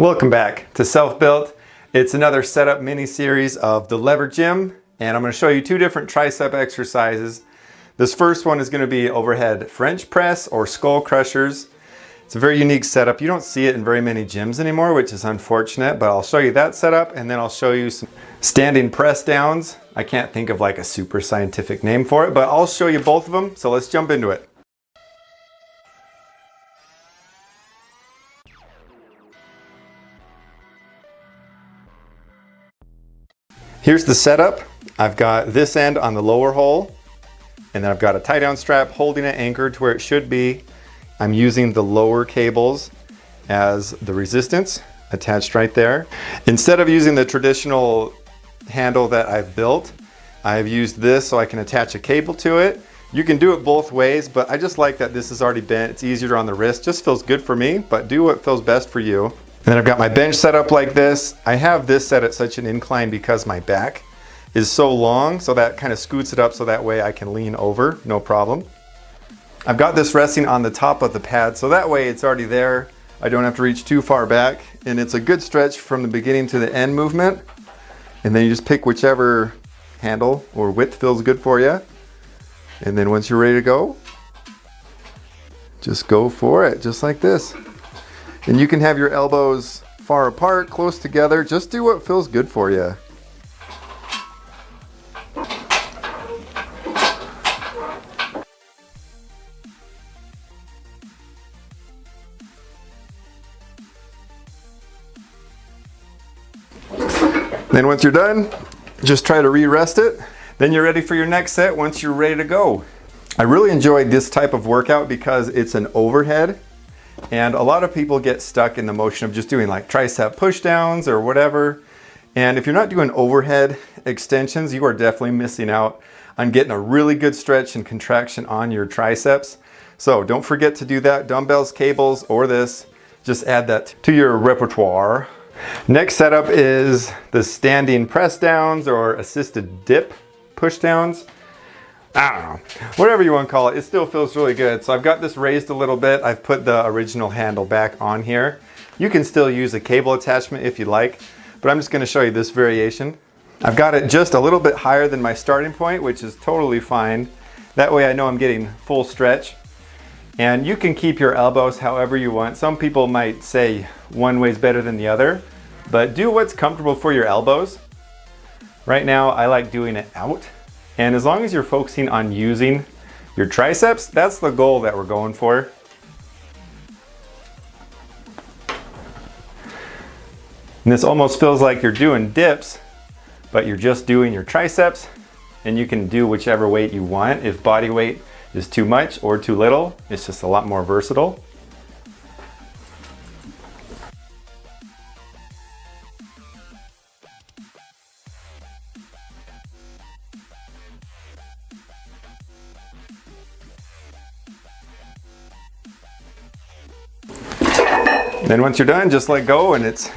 Welcome back to Self-Built. It's another setup mini series of the lever gym, and I'm going to show you two different tricep exercises. This first one is going to be overhead French press or skull crushers. It's a very unique setup. You don't see it in very many gyms anymore, which is unfortunate, but I'll show you that setup and then I'll show you some standing press downs. I can't think of like a super scientific name for it, but I'll show you both of them. So let's jump into it. Here's the setup. I've got this end on the lower hole, and then I've got a tie down strap holding it anchored to where it should be. I'm using the lower cables as the resistance attached right there. Instead of using the traditional handle that I've built, I've used this so I can attach a cable to it. You can do it both ways, but I just like that this is already bent. It's easier on the wrist, just feels good for me, but do what feels best for you. And then I've got my bench set up like this. I have this set at such an incline because my back is so long, so that kind of scoots it up so that way I can lean over, no problem. I've got this resting on the top of the pad, so that way it's already there. I don't have to reach too far back, and it's a good stretch from the beginning to the end movement. And then you just pick whichever handle or width feels good for you. And then once you're ready to go, just go for it, just like this. And you can have your elbows far apart, close together. Just do what feels good for you. Then once you're done, just try to re-rest it. Then you're ready for your next set once you're ready to go. I really enjoyed this type of workout because it's an overhead. And a lot of people get stuck in the motion of just doing like tricep push downs or whatever. And if you're not doing overhead extensions, you are definitely missing out on getting a really good stretch and contraction on your triceps. So don't forget to do that. Dumbbells, cables, or this. Just add that to your repertoire. Next setup is the standing press downs or assisted dip push downs. I don't know, whatever you want to call it, it still feels really good. So I've got this raised a little bit. I've put the original handle back on here. You can still use a cable attachment if you like, but I'm just going to show you this variation. I've got it just a little bit higher than my starting point, which is totally fine. That way I know I'm getting full stretch. And you can keep your elbows however you want. Some people might say one way is better than the other, but do what's comfortable for your elbows. Right now I like doing it out. And as long as you're focusing on using your triceps, that's the goal that we're going for. And this almost feels like you're doing dips, but you're just doing your triceps, and you can do whichever weight you want. If body weight is too much or too little, it's just a lot more versatile. Then once you're done, just let go and it's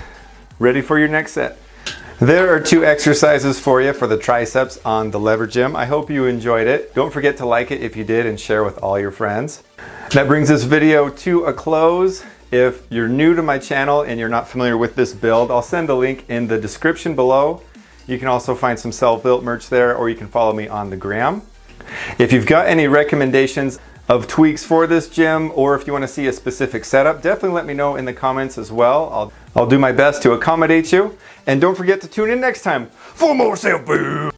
ready for your next set. There are two exercises for you for the triceps on the lever gym. I hope you enjoyed it. Don't forget to like it if you did and share with all your friends. That brings this video to a close. If you're new to my channel and you're not familiar with this build, I'll send a link in the description below. You can also find some self-built merch there, or you can follow me on the gram. If you've got any recommendations of tweaks for this gym, or if you want to see a specific setup, definitely let me know in the comments as well. I'll do my best to accommodate you. And don't forget to tune in next time for more self-built.